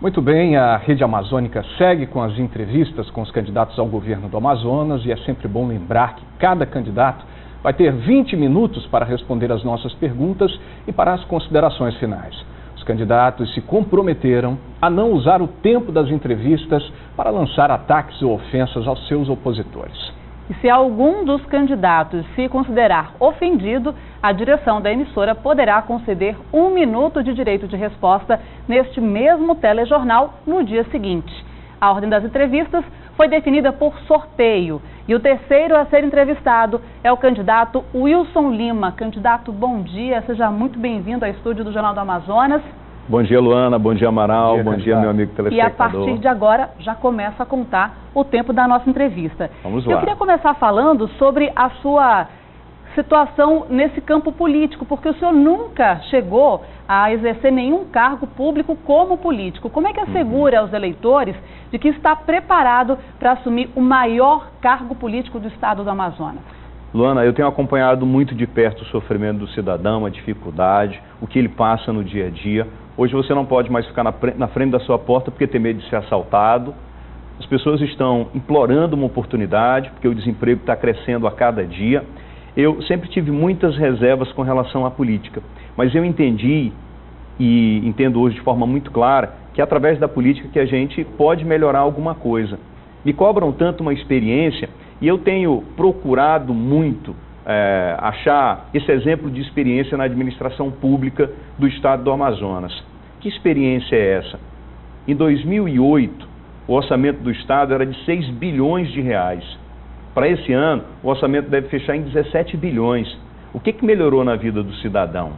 Muito bem, a Rede Amazônica segue com as entrevistas com os candidatos ao governo do Amazonas e é sempre bom lembrar que cada candidato vai ter 20 minutos para responder as nossas perguntas e para as considerações finais. Os candidatos se comprometeram a não usar o tempo das entrevistas para lançar ataques ou ofensas aos seus opositores. E se algum dos candidatos se considerar ofendido, a direção da emissora poderá conceder 1 minuto de direito de resposta neste mesmo telejornal no dia seguinte. A ordem das entrevistas foi definida por sorteio e o terceiro a ser entrevistado é o candidato Wilson Lima. Candidato, bom dia, seja muito bem-vindo ao estúdio do Jornal do Amazonas. Bom dia, Luana. Bom dia, Amaral. Bom dia, meu amigo telespectador. E a partir de agora já começa a contar o tempo da nossa entrevista. Vamos lá. Eu queria começar falando sobre a sua situação nesse campo político, porque o senhor nunca chegou a exercer nenhum cargo público como político. Como é que assegura aos eleitores de que está preparado para assumir o maior cargo político do estado do Amazonas? Luana, eu tenho acompanhado muito de perto o sofrimento do cidadão, a dificuldade, o que ele passa no dia a dia. Hoje você não pode mais ficar na frente da sua porta porque tem medo de ser assaltado. As pessoas estão implorando uma oportunidade, porque o desemprego está crescendo a cada dia. Eu sempre tive muitas reservas com relação à política, mas eu entendi e entendo hoje de forma muito clara que é através da política que a gente pode melhorar alguma coisa. Me cobram tanto uma experiência e eu tenho procurado muito achar esse exemplo de experiência na administração pública do estado do Amazonas. Que experiência é essa? Em 2008, o orçamento do estado era de 6 bilhões de reais. Para esse ano, o orçamento deve fechar em 17 bilhões. O que melhorou na vida do cidadão?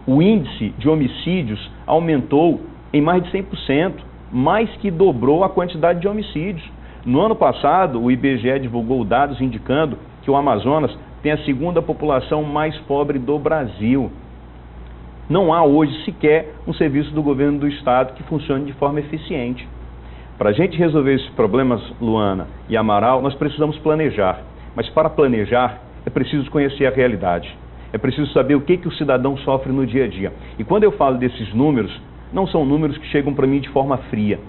O índice de homicídios aumentou em mais de 100%, mais que dobrou a quantidade de homicídios. No ano passado, o IBGE divulgou dados indicando que o Amazonas tem a segunda população mais pobre do Brasil. Não há hoje sequer um serviço do governo do estado que funcione de forma eficiente. Para a gente resolver esses problemas, Luana e Amaral, nós precisamos planejar. Mas para planejar, é preciso conhecer a realidade. É preciso saber o que o cidadão sofre no dia a dia. E quando eu falo desses números, não são números que chegam para mim de forma fria.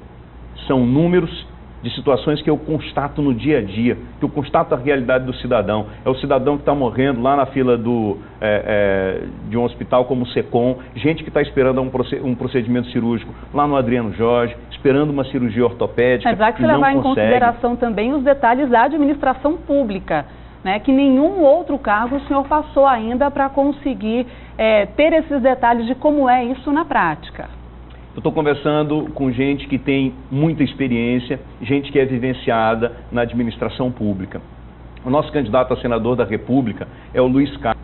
São números de situações que eu constato no dia a dia, que eu constato a realidade do cidadão. É o cidadão que está morrendo lá na fila de um hospital como o SECOM, gente que está esperando um procedimento cirúrgico lá no Adriano Jorge, esperando uma cirurgia ortopédica. Mas vai que você levar em consideração também os detalhes da administração pública, né? Que nenhum outro cargo o senhor passou ainda para conseguir ter esses detalhes de como é isso na prática. Eu estou conversando com gente que tem muita experiência, gente que é vivenciada na administração pública. O nosso candidato a senador da República é o Luiz Carlos.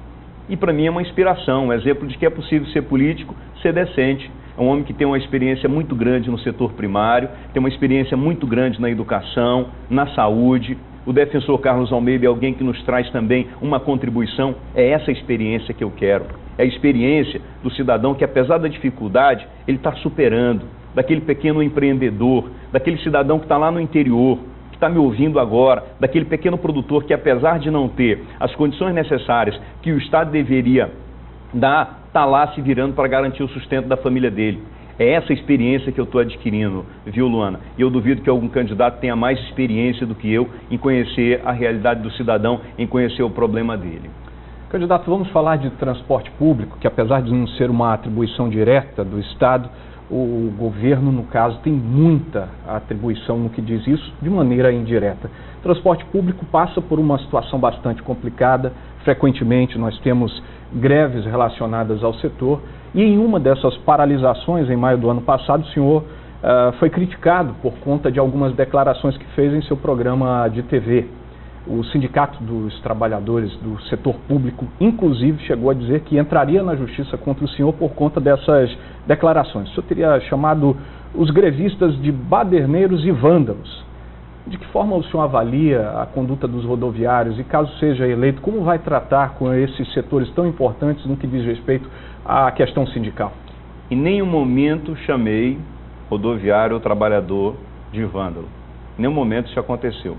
E para mim é uma inspiração, um exemplo de que é possível ser político, ser decente. É um homem que tem uma experiência muito grande no setor primário, tem uma experiência muito grande na educação, na saúde. O defensor Carlos Almeida é alguém que nos traz também uma contribuição. É essa experiência que eu quero. É a experiência do cidadão que, apesar da dificuldade, ele está superando. Daquele pequeno empreendedor, daquele cidadão que está lá no interior, que está me ouvindo agora, daquele pequeno produtor que, apesar de não ter as condições necessárias que o Estado deveria dar, está lá se virando para garantir o sustento da família dele. É essa experiência que eu estou adquirindo, viu, Luana? E eu duvido que algum candidato tenha mais experiência do que eu em conhecer a realidade do cidadão, em conhecer o problema dele. Candidato, vamos falar de transporte público, que apesar de não ser uma atribuição direta do Estado, o governo, no caso, tem muita atribuição no que diz isso, de maneira indireta. Transporte público passa por uma situação bastante complicada, frequentemente nós temos greves relacionadas ao setor, e em uma dessas paralisações, em maio do ano passado, o senhor foi criticado por conta de algumas declarações que fez em seu programa de TV. O Sindicato dos Trabalhadores do Setor Público, inclusive, chegou a dizer que entraria na justiça contra o senhor por conta dessas declarações. O senhor teria chamado os grevistas de baderneiros e vândalos. De que forma o senhor avalia a conduta dos rodoviários e, caso seja eleito, como vai tratar com esses setores tão importantes no que diz respeito à questão sindical? Em nenhum momento chamei rodoviário ou trabalhador de vândalo. Em nenhum momento isso aconteceu.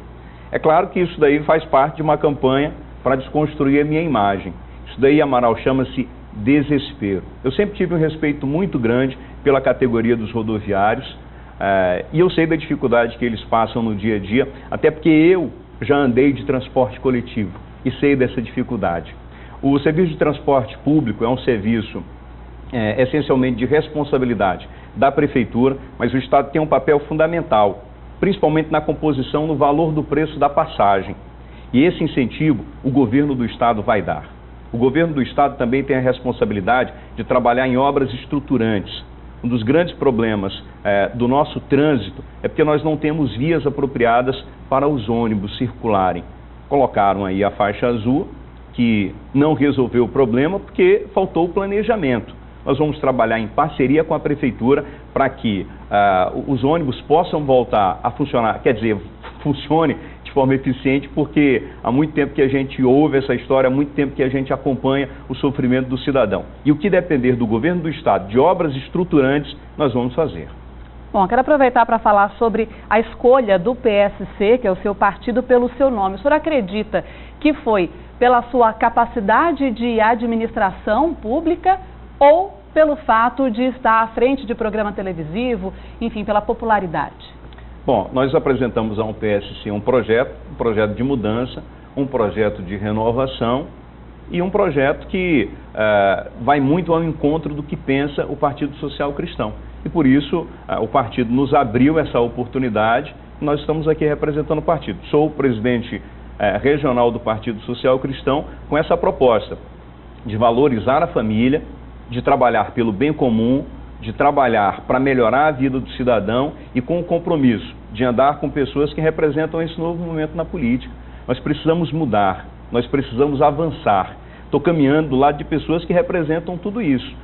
É claro que isso daí faz parte de uma campanha para desconstruir a minha imagem. Isso daí, Amaral, chama-se desespero. Eu sempre tive um respeito muito grande pela categoria dos rodoviários e eu sei da dificuldade que eles passam no dia a dia, até porque eu já andei de transporte coletivo e sei dessa dificuldade. O serviço de transporte público é um serviço essencialmente de responsabilidade da Prefeitura, mas o Estado tem um papel fundamental, principalmente na composição no valor do preço da passagem. E esse incentivo o governo do Estado vai dar. O governo do Estado também tem a responsabilidade de trabalhar em obras estruturantes. Um dos grandes problemas do nosso trânsito é porque nós não temos vias apropriadas para os ônibus circularem. Colocaram aí a faixa azul, que não resolveu o problema porque faltou o planejamento. Nós vamos trabalhar em parceria com a Prefeitura para que os ônibus possam voltar a funcionar, quer dizer, funcione de forma eficiente, porque há muito tempo que a gente ouve essa história, há muito tempo que a gente acompanha o sofrimento do cidadão. E o que depender do governo do Estado, de obras estruturantes, nós vamos fazer. Bom, quero aproveitar para falar sobre a escolha do PSC, que é o seu partido, pelo seu nome. O senhor acredita que foi pela sua capacidade de administração pública ou pelo fato de estar à frente de programa televisivo, enfim, pela popularidade? Bom, nós apresentamos ao PSC um projeto de mudança, um projeto de renovação e um projeto que vai muito ao encontro do que pensa o Partido Social Cristão. E por isso o partido nos abriu essa oportunidade e nós estamos aqui representando o partido. Sou o presidente regional do Partido Social Cristão com essa proposta de valorizar a família, de trabalhar pelo bem comum, de trabalhar para melhorar a vida do cidadão e com o compromisso de andar com pessoas que representam esse novo momento na política. Nós precisamos mudar, nós precisamos avançar. Estou caminhando do lado de pessoas que representam tudo isso.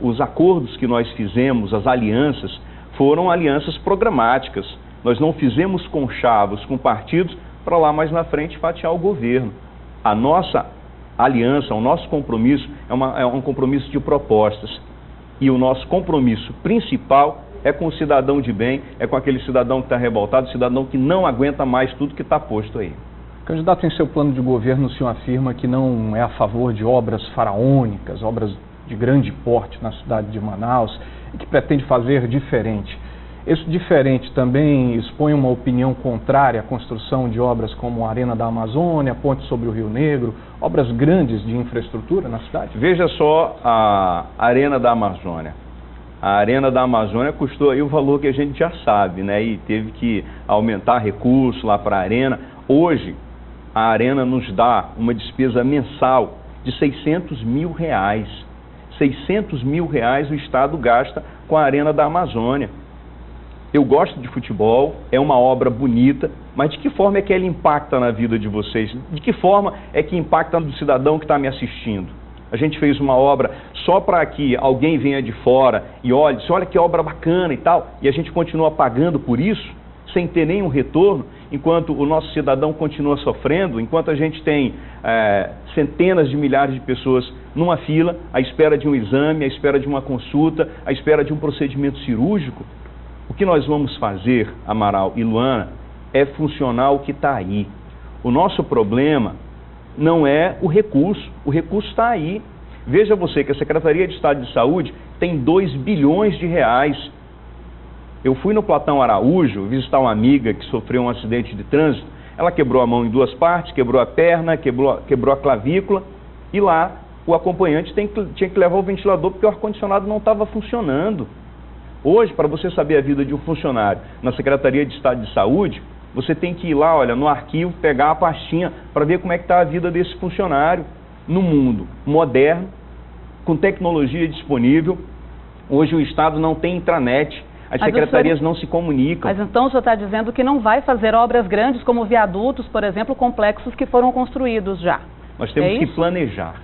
Os acordos que nós fizemos, as alianças, foram alianças programáticas. Nós não fizemos conchavos com partidos para lá mais na frente fatiar o governo. A nossa aliança, o nosso compromisso é um compromisso de propostas. E o nosso compromisso principal é com o cidadão de bem, é com aquele cidadão que está revoltado, cidadão que não aguenta mais tudo que está posto aí. Candidato, em seu plano de governo, o senhor afirma que não é a favor de obras faraônicas, obras de grande porte na cidade de Manaus, e que pretende fazer diferente. Esse diferente também expõe uma opinião contrária à construção de obras como a Arena da Amazônia, a Ponte sobre o Rio Negro, obras grandes de infraestrutura na cidade? Veja só a Arena da Amazônia. A Arena da Amazônia custou aí o valor que a gente já sabe, né? E teve que aumentar recursos lá para a Arena. Hoje, a Arena nos dá uma despesa mensal de R$600 mil. R$600 mil o Estado gasta com a Arena da Amazônia. Eu gosto de futebol, é uma obra bonita, mas de que forma é que ela impacta na vida de vocês? De que forma é que impacta no cidadão que está me assistindo? A gente fez uma obra só para que alguém venha de fora e olhe, olha que obra bacana e tal, e a gente continua pagando por isso, sem ter nenhum retorno, enquanto o nosso cidadão continua sofrendo, enquanto a gente tem centenas de milhares de pessoas numa fila, à espera de um exame, à espera de uma consulta, à espera de um procedimento cirúrgico. O que nós vamos fazer, Amaral e Luana, é funcionar o que está aí. O nosso problema não é o recurso está aí. Veja você que a Secretaria de Estado de Saúde tem R$2 bilhões. Eu fui no Platão Araújo visitar uma amiga que sofreu um acidente de trânsito, ela quebrou a mão em duas partes, quebrou a perna, quebrou a clavícula, e lá o acompanhante tinha que levar o ventilador porque o ar-condicionado não estava funcionando. Hoje, para você saber a vida de um funcionário na Secretaria de Estado de Saúde, você tem que ir lá, olha, no arquivo, pegar a pastinha para ver como é que está a vida desse funcionário no mundo moderno, com tecnologia disponível. Hoje o Estado não tem intranet, as secretarias não se comunicam. Mas então o senhor está dizendo que não vai fazer obras grandes como viadutos, por exemplo, complexos que foram construídos já. Nós temos que planejar.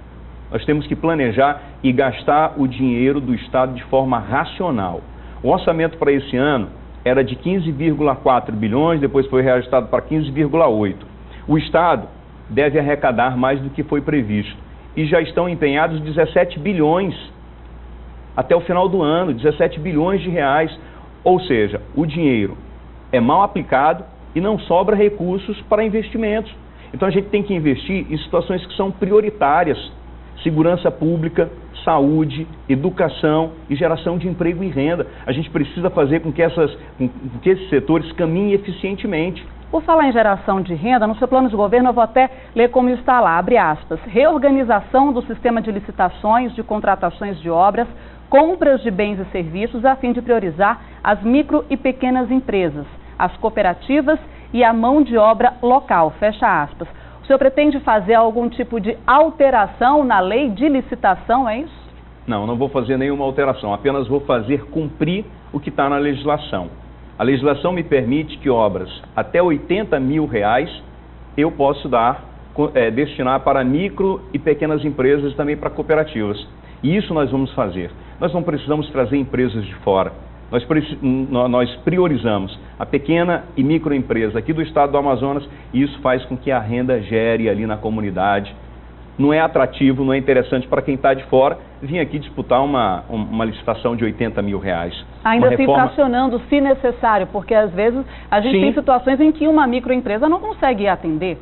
Nós temos que planejar e gastar o dinheiro do Estado de forma racional. O orçamento para esse ano era de 15,4 bilhões, depois foi reajustado para 15,8. O Estado deve arrecadar mais do que foi previsto. E já estão empenhados 17 bilhões até o final do ano, 17 bilhões de reais. Ou seja, o dinheiro é mal aplicado e não sobra recursos para investimentos. Então a gente tem que investir em situações que são prioritárias. segurança pública, saúde, educação e geração de emprego e renda. A gente precisa fazer com que esses setores caminhem eficientemente. Por falar em geração de renda, no seu plano de governo eu vou até ler como está lá, abre aspas, reorganização do sistema de licitações, de contratações de obras, compras de bens e serviços a fim de priorizar as micro e pequenas empresas, as cooperativas e a mão de obra local, fecha aspas. O senhor pretende fazer algum tipo de alteração na lei de licitação, é isso? Não vou fazer nenhuma alteração, apenas vou fazer cumprir o que está na legislação. A legislação me permite que obras até R$80 mil eu posso destinar para micro e pequenas empresas e também para cooperativas. E isso nós vamos fazer. Nós não precisamos trazer empresas de fora. Nós priorizamos a pequena e microempresa aqui do estado do Amazonas e isso faz com que a renda gere ali na comunidade. Não é atrativo, não é interessante para quem está de fora vir aqui disputar uma licitação de R$80 mil. Ainda se fracionando, se necessário, porque às vezes a gente tem situações em que uma microempresa não consegue atender.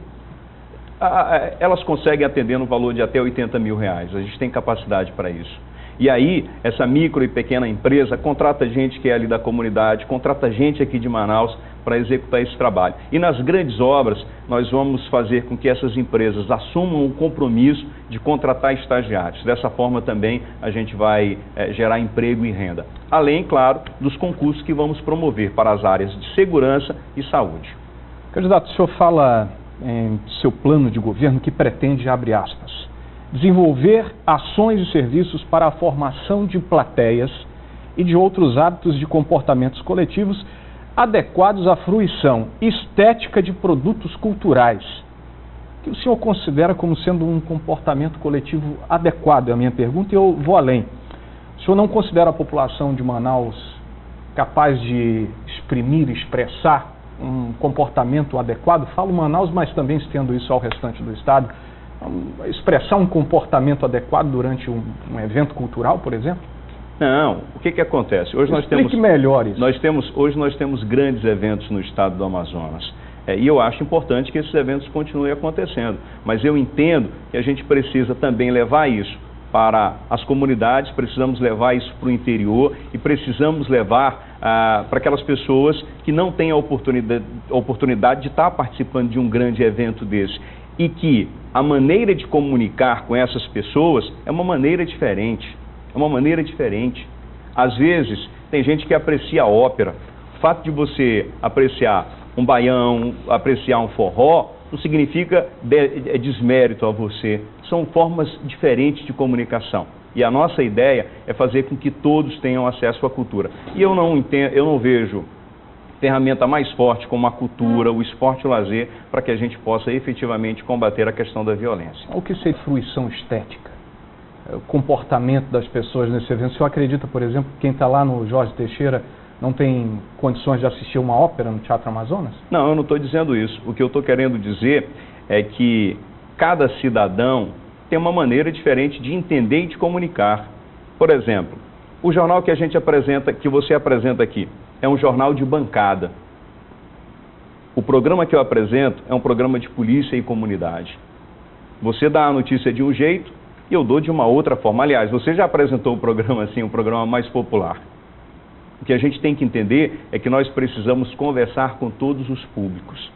Elas conseguem atender no valor de até R$80 mil. A gente tem capacidade para isso. E aí, essa micro e pequena empresa contrata gente que é ali da comunidade, contrata gente aqui de Manaus para executar esse trabalho. E nas grandes obras, nós vamos fazer com que essas empresas assumam o compromisso de contratar estagiários. Dessa forma também a gente vai gerar emprego e renda. Além, claro, dos concursos que vamos promover para as áreas de segurança e saúde. Candidato, o senhor fala em seu plano de governo que pretende, abre aspas, desenvolver ações e serviços para a formação de plateias e de outros hábitos de comportamentos coletivos adequados à fruição estética de produtos culturais. O que o senhor considera como sendo um comportamento coletivo adequado? É a minha pergunta e eu vou além. O senhor não considera a população de Manaus capaz de expressar um comportamento adequado? Falo Manaus, mas também estendo isso ao restante do estado. Expressar um comportamento adequado durante um evento cultural, por exemplo? Não, o que acontece? Hoje Explique melhor isso. Hoje nós temos grandes eventos no estado do Amazonas. E eu acho importante que esses eventos continuem acontecendo. Mas eu entendo que a gente precisa também levar isso para as comunidades, precisamos levar isso para o interior e precisamos levar para aquelas pessoas que não têm a oportunidade de estar participando de um grande evento desse. E que a maneira de comunicar com essas pessoas é uma maneira diferente. Às vezes, tem gente que aprecia a ópera. O fato de você apreciar um baião, apreciar um forró, não significa desmérito a você. São formas diferentes de comunicação. E a nossa ideia é fazer com que todos tenham acesso à cultura. E eu não vejo ferramenta mais forte como a cultura, o esporte e o lazer, para que a gente possa efetivamente combater a questão da violência. O que seria fruição estética? O comportamento das pessoas nesse evento. O senhor acredita, por exemplo, que quem está lá no Jorge Teixeira não tem condições de assistir uma ópera no Teatro Amazonas? Não, eu não estou dizendo isso. O que eu estou querendo dizer é que cada cidadão tem uma maneira diferente de entender e de comunicar. Por exemplo, o jornal que a gente apresenta, que você apresenta aqui, é um jornal de bancada. O programa que eu apresento é um programa de polícia e comunidade. Você dá a notícia de um jeito e eu dou de uma outra forma. Aliás, você já apresentou o programa assim, um programa mais popular. O que a gente tem que entender é que nós precisamos conversar com todos os públicos.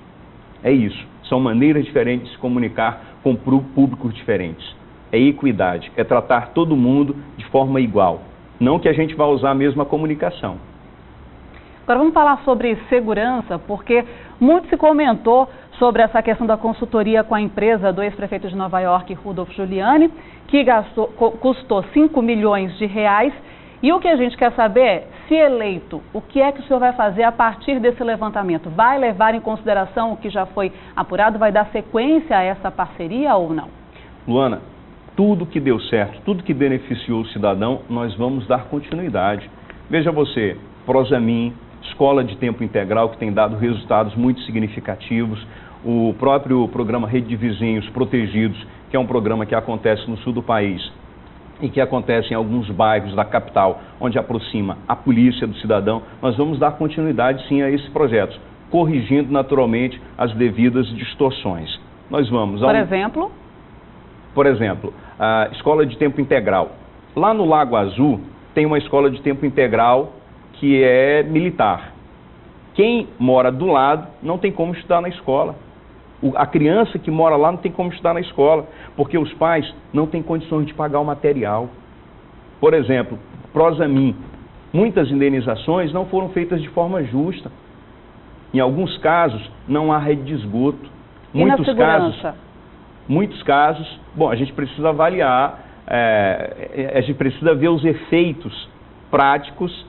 É isso. São maneiras diferentes de se comunicar com públicos diferentes. É equidade, é tratar todo mundo de forma igual. Não que a gente vá usar a mesma comunicação. Agora vamos falar sobre segurança, porque muito se comentou sobre essa questão da consultoria com a empresa do ex-prefeito de Nova York, Rudolph Giuliani, que custou 5 milhões de reais. E o que a gente quer saber é, se eleito, o que é que o senhor vai fazer a partir desse levantamento? Vai levar em consideração o que já foi apurado? Vai dar sequência a essa parceria ou não? Luana, tudo que deu certo, tudo que beneficiou o cidadão, nós vamos dar continuidade. Veja você, Prosamin, escola de tempo integral que tem dado resultados muito significativos, o próprio programa Rede de Vizinhos Protegidos, que é um programa que acontece no sul do país e que acontece em alguns bairros da capital, onde aproxima a polícia do cidadão. Nós vamos dar continuidade sim a esses projetos, corrigindo naturalmente as devidas distorções. Nós vamos... Por exemplo? Por exemplo, a escola de tempo integral. Lá no Lago Azul tem uma escola de tempo integral que é militar. Quem mora do lado não tem como estudar na escola. A criança que mora lá não tem como estudar na escola, porque os pais não têm condições de pagar o material. Por exemplo, Prosamin, muitas indenizações não foram feitas de forma justa. Em alguns casos, não há rede de esgoto. Muitos casos, bom, a gente precisa avaliar, a gente precisa ver os efeitos práticos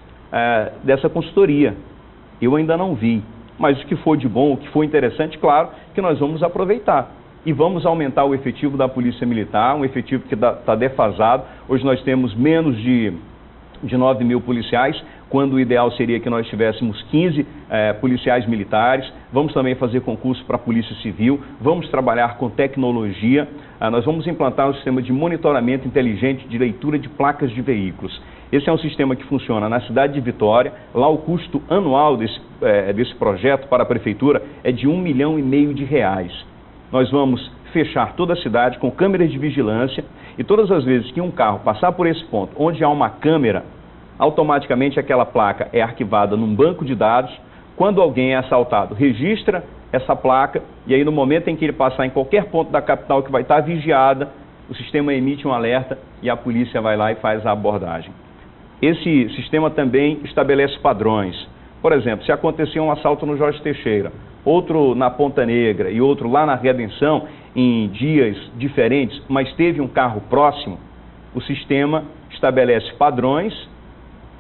dessa consultoria. Eu ainda não vi, mas o que for de bom, o que for interessante, claro, que nós vamos aproveitar. E vamos aumentar o efetivo da Polícia Militar, um efetivo que está defasado. Hoje nós temos menos de 9 mil policiais, quando o ideal seria que nós tivéssemos 15 policiais militares. Vamos também fazer concurso para a Polícia Civil, vamos trabalhar com tecnologia, nós vamos implantar um sistema de monitoramento inteligente de leitura de placas de veículos. Esse é um sistema que funciona na cidade de Vitória. Lá o custo anual desse projeto para a Prefeitura é de R$1,5 milhão. Nós vamos fechar toda a cidade com câmeras de vigilância e todas as vezes que um carro passar por esse ponto, onde há uma câmera, automaticamente aquela placa é arquivada num banco de dados. Quando alguém é assaltado, registra essa placa e aí no momento em que ele passar em qualquer ponto da capital que vai estar vigiada, o sistema emite um alerta e a polícia vai lá e faz a abordagem. Esse sistema também estabelece padrões. Por exemplo, se acontecer um assalto no Jorge Teixeira, outro na Ponta Negra e outro lá na Redenção, em dias diferentes, mas teve um carro próximo, o sistema estabelece padrões,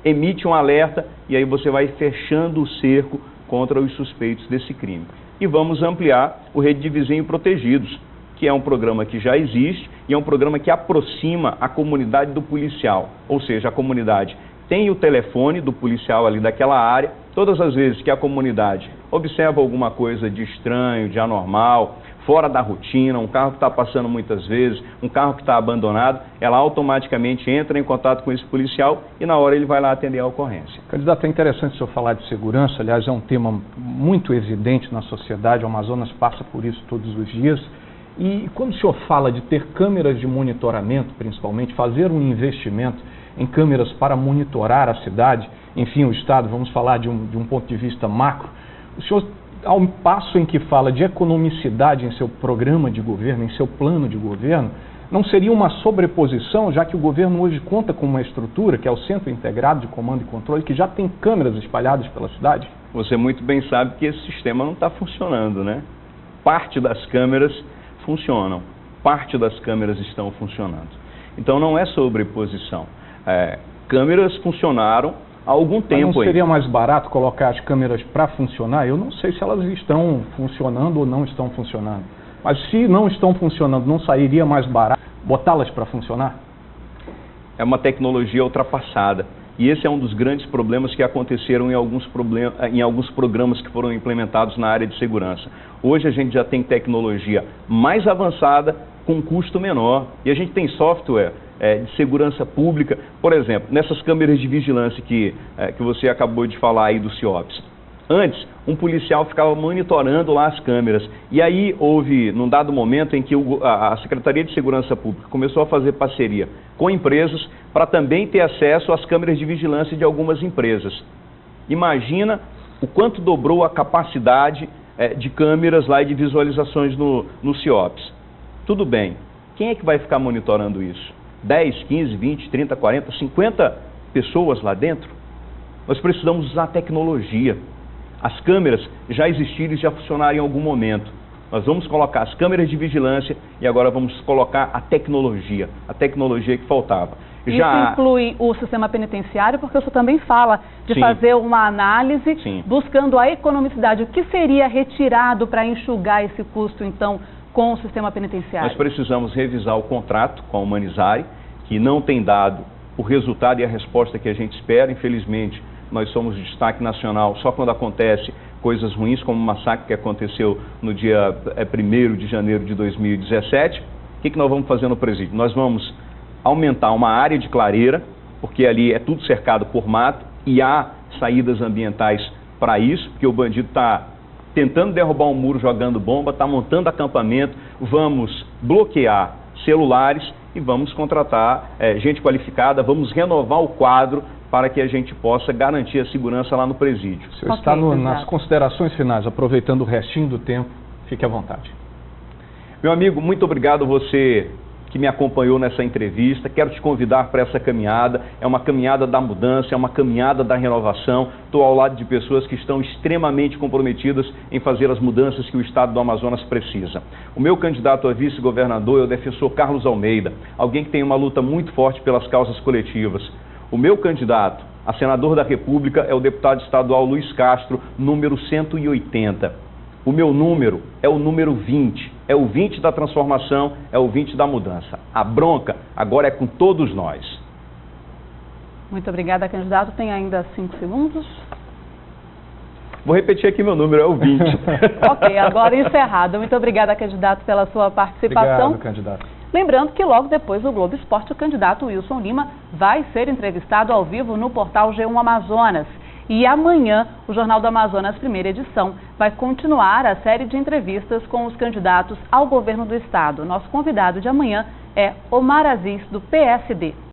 emite um alerta e aí você vai fechando o cerco contra os suspeitos desse crime. E vamos ampliar o Rede de Vizinhos Protegidos, que é um programa que já existe e é um programa que aproxima a comunidade do policial. Ou seja, a comunidade tem o telefone do policial ali daquela área. Todas as vezes que a comunidade observa alguma coisa de estranho, de anormal, fora da rotina, um carro que está passando muitas vezes, um carro que está abandonado, ela automaticamente entra em contato com esse policial e na hora ele vai lá atender a ocorrência. Candidato, é interessante o senhor falar de segurança. Aliás, é um tema muito evidente na sociedade. O Amazonas passa por isso todos os dias. E quando o senhor fala de ter câmeras de monitoramento, principalmente, fazer um investimento em câmeras para monitorar a cidade, enfim, o Estado, vamos falar de um ponto de vista macro, o senhor, ao passo em que fala de economicidade em seu programa de governo, em seu plano de governo, não seria uma sobreposição, já que o governo hoje conta com uma estrutura, que é o Centro Integrado de Comando e Controle, que já tem câmeras espalhadas pela cidade? Você muito bem sabe que esse sistema não está funcionando, né? Parte das câmeras funcionam, parte das câmeras estão funcionando. Então não é sobreposição. Câmeras funcionaram há algum tempo. Mas não seria mais barato colocar as câmeras para funcionar? Eu não sei se elas estão funcionando ou não estão funcionando. Mas se não estão funcionando, não sairia mais barato botá-las para funcionar? É uma tecnologia ultrapassada. E esse é um dos grandes problemas que aconteceram em alguns programas que foram implementados na área de segurança. Hoje a gente já tem tecnologia mais avançada com custo menor. E a gente tem software de segurança pública. Por exemplo, nessas câmeras de vigilância que você acabou de falar aí do CIOPS. Antes, um policial ficava monitorando lá as câmeras. E aí houve, num dado momento, em que a Secretaria de Segurança Pública começou a fazer parceria com empresas para também ter acesso às câmeras de vigilância de algumas empresas. Imagina o quanto dobrou a capacidade de câmeras lá e de visualizações no CIOPS. Tudo bem, quem é que vai ficar monitorando isso? 10, 15, 20, 30, 40, 50 pessoas lá dentro? Nós precisamos usar tecnologia. As câmeras já existiram e já funcionaram em algum momento. Nós vamos colocar as câmeras de vigilância e agora vamos colocar a tecnologia que faltava. Isso inclui o sistema penitenciário, porque o senhor também fala de fazer uma análise buscando a economicidade. O que seria retirado para enxugar esse custo, então, com o sistema penitenciário? Nós precisamos revisar o contrato com a Humanizare, que não tem dado o resultado e a resposta que a gente espera. Infelizmente, nós somos de destaque nacional só quando acontece coisas ruins, como o massacre que aconteceu no dia 1º de janeiro de 2017. O que nós vamos fazer no presídio? Nós vamos aumentar uma área de clareira, porque ali é tudo cercado por mato e há saídas ambientais para isso, porque o bandido está tentando derrubar um muro jogando bomba, está montando acampamento. Vamos bloquear celulares e vamos contratar gente qualificada, vamos renovar o quadro para que a gente possa garantir a segurança lá no presídio. O senhor está nas considerações finais, aproveitando o restinho do tempo, fique à vontade. Meu amigo, muito obrigado você que me acompanhou nessa entrevista. Quero te convidar para essa caminhada. É uma caminhada da mudança, é uma caminhada da renovação. Estou ao lado de pessoas que estão extremamente comprometidas em fazer as mudanças que o Estado do Amazonas precisa. O meu candidato a vice-governador é o defensor Carlos Almeida, alguém que tem uma luta muito forte pelas causas coletivas. O meu candidato a senador da República é o deputado estadual Luiz Castro, número 180. O meu número é o número 20, é o 20 da transformação, é o 20 da mudança. A bronca agora é com todos nós. Muito obrigada, candidato. Tem ainda 5 segundos. Vou repetir aqui meu número, é o 20. Ok, agora encerrado. Muito obrigada, candidato, pela sua participação. Obrigado, candidato. Lembrando que logo depois do Globo Esporte, o candidato Wilson Lima vai ser entrevistado ao vivo no portal G1 Amazonas. E amanhã, o Jornal do Amazonas, primeira edição, vai continuar a série de entrevistas com os candidatos ao governo do estado. Nosso convidado de amanhã é Omar Aziz, do PSD.